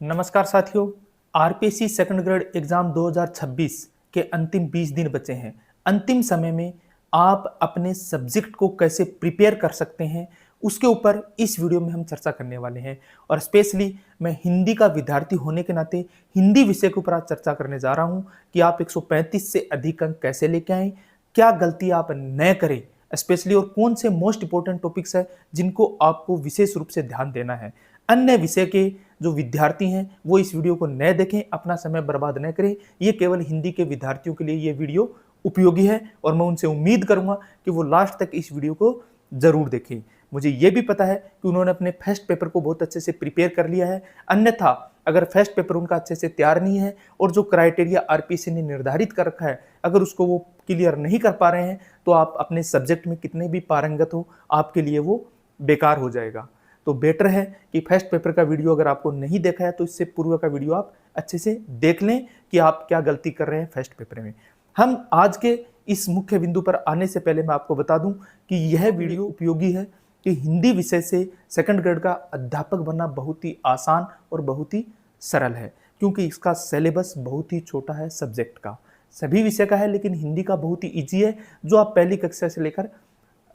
नमस्कार साथियों। RPSC second grade exam 2026 के अंतिम 20 दिन बचे हैं। अंतिम समय में आप अपने सब्जेक्ट को कैसे प्रिपेयर कर सकते हैं उसके ऊपर इस वीडियो में हम चर्चा करने वाले हैं। और स्पेशली मैं हिंदी का विद्यार्थी होने के नाते हिंदी विषय के ऊपर आज चर्चा करने जा रहा हूं कि आप 135 से अधिक अंक कैसे लेके आएं, क्या गलती आप न करें स्पेशली, और कौन से मोस्ट इंपोर्टेंट टॉपिक्स है जिनको आपको विशेष रूप से ध्यान देना है। अन्य विषय के जो विद्यार्थी हैं वो इस वीडियो को न देखें, अपना समय बर्बाद न करें। ये केवल हिंदी के विद्यार्थियों के लिए ये वीडियो उपयोगी है और मैं उनसे उम्मीद करूंगा कि वो लास्ट तक इस वीडियो को जरूर देखें। मुझे ये भी पता है कि उन्होंने अपने फर्स्ट पेपर को बहुत अच्छे से प्रिपेयर कर लिया है, अन्यथा अगर फर्स्ट पेपर उनका अच्छे से तैयार नहीं है और जो क्राइटेरिया आरपीएससी ने निर्धारित कर रखा है अगर उसको वो क्लियर नहीं कर पा रहे हैं तो आप अपने सब्जेक्ट में कितने भी पारंगत हो आपके लिए वो बेकार हो जाएगा। तो बेटर है कि फर्स्ट पेपर का वीडियो अगर आपको नहीं देखा है तो इससे पूर्व का वीडियो आप अच्छे से देख लें कि आप क्या गलती कर रहे हैं फर्स्ट पेपर में। हम आज के इस मुख्य बिंदु पर आने से पहले मैं आपको बता दूं कि यह वीडियो उपयोगी है कि हिंदी विषय से सेकंड ग्रेड का अध्यापक बनना बहुत ही आसान और बहुत ही सरल है, क्योंकि इसका सिलेबस बहुत ही छोटा है। सब्जेक्ट का सभी विषय का है लेकिन हिंदी का बहुत ही ईजी है, जो आप पहली कक्षा से लेकर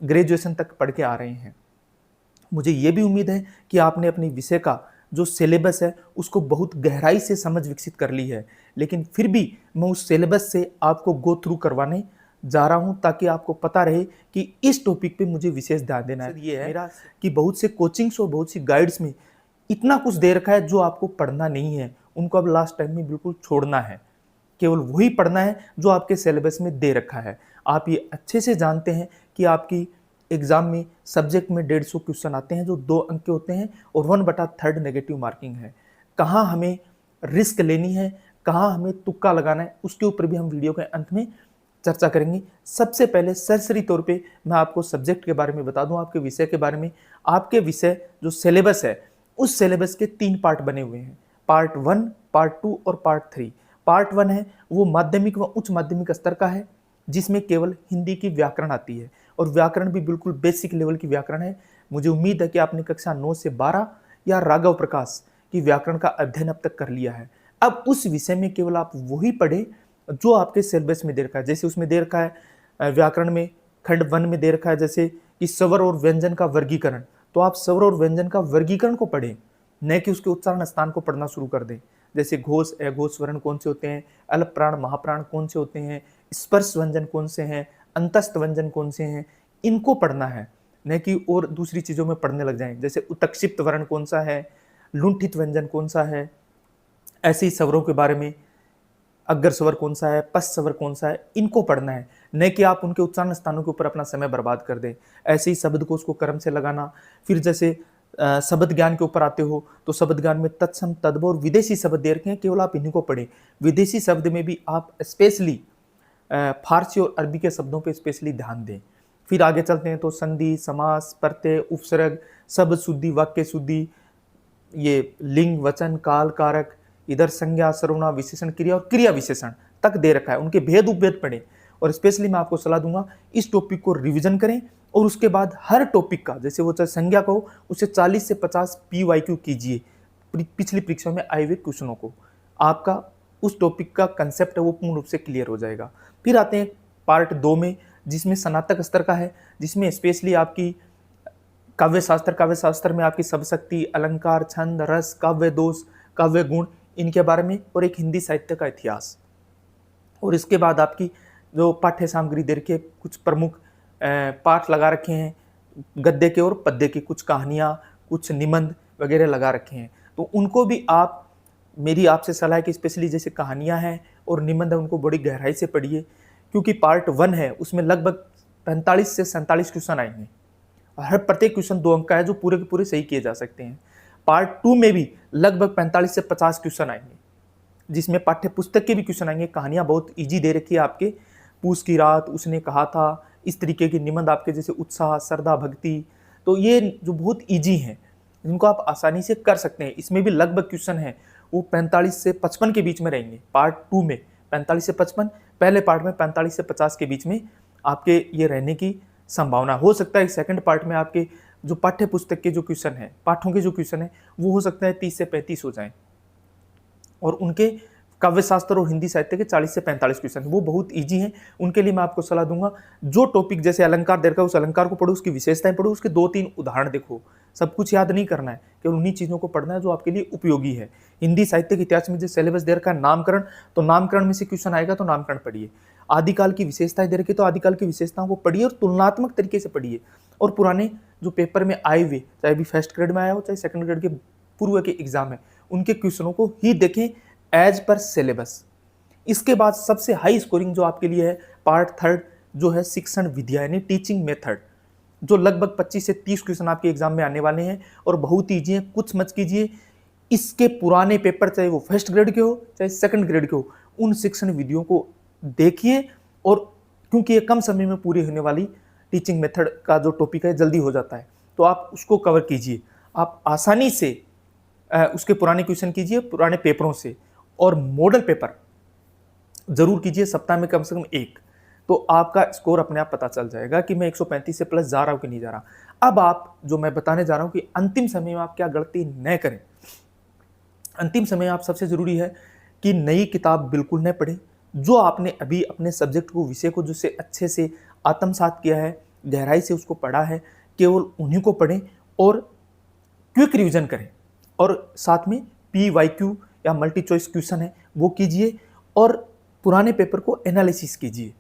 ग्रेजुएशन तक पढ़ के आ रहे हैं। मुझे ये भी उम्मीद है कि आपने अपने विषय का जो सिलेबस है उसको बहुत गहराई से समझ विकसित कर ली है, लेकिन फिर भी मैं उस सिलेबस से आपको गो थ्रू करवाने जा रहा हूं ताकि आपको पता रहे कि इस टॉपिक पे मुझे विशेष ध्यान देना है। ये है मेरा कि बहुत से कोचिंग्स और बहुत सी गाइड्स में इतना कुछ दे रखा है जो आपको पढ़ना नहीं है, उनको अब लास्ट टाइम में बिल्कुल छोड़ना है। केवल वही पढ़ना है जो आपके सिलेबस में दे रखा है। आप ये अच्छे से जानते हैं कि आपकी एग्जाम में सब्जेक्ट में 150 क्वेश्चन आते हैं जो 2 अंक के होते हैं और 1/3 नेगेटिव मार्किंग है। कहाँ हमें रिस्क लेनी है, कहाँ हमें तुक्का लगाना है, उसके ऊपर भी हम वीडियो के अंत में चर्चा करेंगे। सबसे पहले सरसरी तौर पे मैं आपको सब्जेक्ट के बारे में बता दूं, आपके विषय के बारे में। आपके विषय जो सिलेबस है उस सिलेबस के 3 पार्ट बने हुए हैं, पार्ट 1, पार्ट 2 और पार्ट 3। पार्ट 1 है वो माध्यमिक व उच्च माध्यमिक स्तर का है, जिसमें केवल हिंदी की व्याकरण आती है और व्याकरण भी बिल्कुल बेसिक लेवल की व्याकरण है। मुझे उम्मीद है कि आपने कक्षा 9 से 12 या राघव प्रकाश की व्याकरण का अध्ययन अब तक कर लिया है। अब उस विषय में केवल आप वही पढ़े जो आपके सिलेबस में दे रखा है। जैसे उसमें दे रखा है व्याकरण में खंड 1 में दे रखा है जैसे कि स्वर और व्यंजन का वर्गीकरण, तो आप स्वर और व्यंजन का वर्गीकरण को पढ़ें, न कि उसके उच्चारण स्थान को पढ़ना शुरू कर दें। जैसे घोष अघोष वर्ण कौन से होते हैं, अल्प प्राण महाप्राण कौन से होते हैं, स्पर्श व्यंजन कौन से हैं, अंतस्थ व्यंजन कौन से हैं, इनको पढ़ना है, न कि और दूसरी चीज़ों में पढ़ने लग जाएं। जैसे उत्क्षिप्त वर्ण कौन सा है, लुंठित व्यंजन कौन सा है, ऐसे ही स्वरों के बारे में अग्र स्वर कौन सा है, पश्च स्वर कौन सा है, इनको पढ़ना है, न कि आप उनके उच्चारण स्थानों के ऊपर अपना समय बर्बाद कर दें। ऐसे ही शब्द को उसको क्रम से लगाना। फिर जैसे शब्द ज्ञान के ऊपर आते हो तो शब्द ज्ञान में तत्सम तद्भव और विदेशी शब्द दे रखे हैं, केवल आप इन्हीं को पढ़ें। विदेशी शब्द में भी आप स्पेशली फारसी और अरबी के शब्दों पे स्पेशली ध्यान दें। फिर आगे चलते हैं तो संधि, समास, प्रत्यय, उपसर्ग, शब्द शुद्धि, वाक्य शुद्धि, ये लिंग, वचन, काल, कारक, इधर संज्ञा, सर्वनाम, विशेषण, क्रिया और क्रिया विशेषण तक दे रखा है, उनके भेद उपभेद पढ़ें। और स्पेशली मैं आपको सलाह दूंगा इस टॉपिक को रिवीजन करें और उसके बाद हर टॉपिक का, जैसे वो चाहे संज्ञा का हो, उससे 40 से 50 PYQ कीजिए, पिछली परीक्षा में आए हुए क्वेश्चनों को। आपका उस टॉपिक का कंसेप्ट है वो पूर्ण रूप से क्लियर हो जाएगा। फिर आते हैं पार्ट 2 में, जिसमें स्नातक स्तर का है, जिसमें स्पेशली आपकी काव्य शास्त्र में आपकी शब्द शक्ति, अलंकार, छंद, रस, काव्य दोष, काव्य गुण, इनके बारे में, और एक हिंदी साहित्य का इतिहास। और इसके बाद आपकी जो पाठ्य सामग्री दे रखी है, कुछ प्रमुख पाठ लगा रखे हैं, गद्य के और पद्य की कुछ कहानियाँ, कुछ निबंध वगैरह लगा रखे हैं, तो उनको भी आप, मेरी आपसे सलाह है कि स्पेशली जैसे कहानियाँ हैं और निबंध है उनको बड़ी गहराई से पढ़िए, क्योंकि पार्ट 1 है उसमें लगभग 45 से 47 क्वेश्चन आएंगे। हर प्रत्येक क्वेश्चन 2 अंक का है जो पूरे के पूरे सही किए जा सकते हैं। पार्ट 2 में भी लगभग 45 से 50 क्वेश्चन आएंगे, जिसमें पाठ्य पुस्तक के भी क्वेश्चन आएंगे। कहानियां बहुत इजी दे रखी है आपके, पूस की रात, उसने कहा था, इस तरीके के निबंध आपके, जैसे उत्साह, श्रद्धा, भक्ति, तो ये जो बहुत इजी हैं जिनको आप आसानी से कर सकते हैं। इसमें भी लगभग क्वेश्चन है वो 45 से 55 के बीच में रहेंगे। पार्ट 2 में 45 से 55, पहले पार्ट में 45 से 50 के बीच में आपके ये रहने की संभावना हो सकता है। सेकंड पार्ट में आपके जो पाठ्य पुस्तक के जो क्वेश्चन है, पाठों के जो क्वेश्चन है, वो हो सकता है 30 से 35 हो जाएं। और उनके काव्य शास्त्र और हिंदी साहित्य के 40 से 45 क्वेश्चन वो बहुत इजी हैं। उनके लिए मैं आपको सलाह दूंगा, जो टॉपिक जैसे अलंकार दे रखा है उस अलंकार को पढ़ो, उसकी विशेषताएं पढ़ो, उसके 2-3 उदाहरण देखो। सब कुछ याद नहीं करना है, केवल उन्हीं चीज़ों को पढ़ना है जो आपके लिए उपयोगी है। हिंदी साहित्य के इतिहास में जो सिलेबस दे रखा है नामकरण, तो नामकरण में से क्वेश्चन आएगा तो नामकरण पढ़िए। आदिकाल की विशेषताएं दे रखी तो आदिकाल की विशेषताओं को पढ़िए और तुलनात्मक तरीके से पढ़िए। और पुराने जो पेपर में आए हुए, चाहे अभी फर्स्ट ग्रेड में आया हो चाहे सेकंड ग्रेड के पूर्व के एग्जाम है, उनके क्वेश्चनों को ही देखें एज पर सिलेबस। इसके बाद सबसे हाई स्कोरिंग जो आपके लिए है पार्ट थर्ड, जो है शिक्षण विद्या यानी टीचिंग मेथड, जो लगभग 25 से 30 क्वेश्चन आपके एग्जाम में आने वाले हैं और बहुत ईजी है, कुछ मत कीजिए। इसके पुराने पेपर चाहे वो फर्स्ट ग्रेड के हो चाहे सेकंड ग्रेड के हो, उन शिक्षण विधियों को देखिए। और क्योंकि ये कम समय में पूरी होने वाली टीचिंग मेथड का जो टॉपिक है जल्दी हो जाता है, तो आप उसको कवर कीजिए। आप आसानी से उसके पुराने क्वेश्चन कीजिए पुराने पेपरों से, और मॉडल पेपर जरूर कीजिए सप्ताह में कम से कम एक, तो आपका स्कोर अपने आप पता चल जाएगा कि मैं 135 से प्लस जा रहा हूं कि नहीं जा रहा। अब आप जो मैं बताने जा रहा हूं कि अंतिम समय में आप क्या गलती न करें। अंतिम समय आप सबसे जरूरी है कि नई किताब बिल्कुल न पढ़ें। जो आपने अभी अपने सब्जेक्ट को, विषय को जिससे अच्छे से आत्मसात किया है, गहराई से उसको पढ़ा है, केवल उन्हीं को पढ़ें और क्विक रिवीजन करें। और साथ में PYQ या मल्टी चॉइस क्वेश्चन है वो कीजिए और पुराने पेपर को एनालिसिस कीजिए।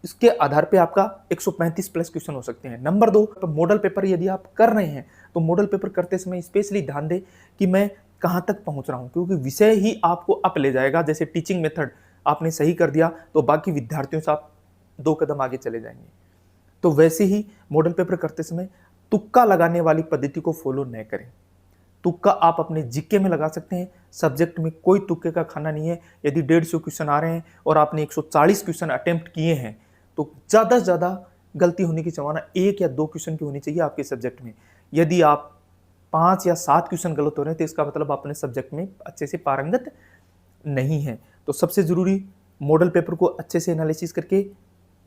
इसके आधार पे आपका 135 प्लस क्वेश्चन हो सकते हैं। नंबर 2, मॉडल पेपर यदि आप कर रहे हैं तो मॉडल पेपर करते समय स्पेशली ध्यान दें कि मैं कहाँ तक पहुँच रहा हूँ, क्योंकि विषय ही आपको अप ले जाएगा। जैसे टीचिंग मेथड आपने सही कर दिया तो बाकी विद्यार्थियों से आप 2 कदम आगे चले जाएंगे। तो वैसे ही मॉडल पेपर करते समय तुक्का लगाने वाली पद्धति को फॉलो न करें। तुक्का आप अपने जीके में लगा सकते हैं, सब्जेक्ट में कोई तुक्के का खाना नहीं है। यदि 150 क्वेश्चन आ रहे हैं और आपने 140 क्वेश्चन अटेम्प्ट किए हैं तो ज़्यादा से ज़्यादा गलती होने की संभावना 1 या 2 क्वेश्चन की होनी चाहिए आपके सब्जेक्ट में। यदि आप 5 या 7 क्वेश्चन गलत हो रहे हैं तो इसका मतलब अपने सब्जेक्ट में अच्छे से पारंगत नहीं है। तो सबसे ज़रूरी मॉडल पेपर को अच्छे से एनालिसिस करके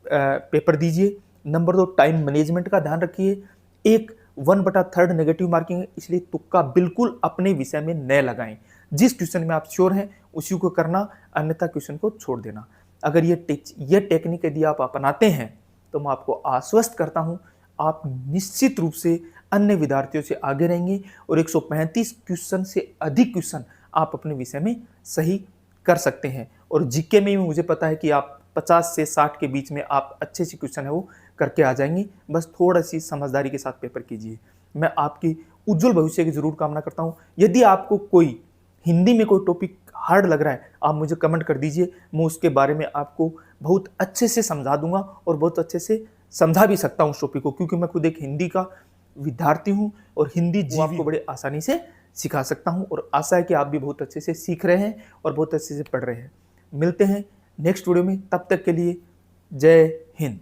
पेपर दीजिए। नंबर 2, टाइम मैनेजमेंट का ध्यान रखिए। 1/3 नेगेटिव मार्किंग है, इसलिए तुक्का बिल्कुल अपने विषय में न लगाएं। जिस क्वेश्चन में आप श्योर हैं उसी को करना, अन्यथा क्वेश्चन को छोड़ देना। अगर ये टेक्निक यदि आप अपनाते हैं तो मैं आपको आश्वस्त करता हूं आप निश्चित रूप से अन्य विद्यार्थियों से आगे रहेंगे और 135 क्वेश्चन से अधिक क्वेश्चन आप अपने विषय में सही कर सकते हैं। और जीके में भी मुझे पता है कि आप 50 से 60 के बीच में आप अच्छे से क्वेश्चन है वो करके आ जाएंगे। बस थोड़ा सी समझदारी के साथ पेपर कीजिए। मैं आपकी उज्जवल भविष्य की जरूर कामना करता हूं। यदि आपको कोई हिंदी में कोई टॉपिक हार्ड लग रहा है आप मुझे कमेंट कर दीजिए, मैं उसके बारे में आपको बहुत अच्छे से समझा दूंगा और बहुत अच्छे से समझा भी सकता हूं उस टॉपिक को, क्योंकि मैं खुद एक हिंदी का विद्यार्थी हूं और हिंदी आपको बड़े आसानी से सिखा सकता हूं। और आशा है कि आप भी बहुत अच्छे से सीख रहे हैं और बहुत अच्छे से पढ़ रहे हैं। मिलते हैं नेक्स्ट वीडियो में, तब तक के लिए जय हिंद।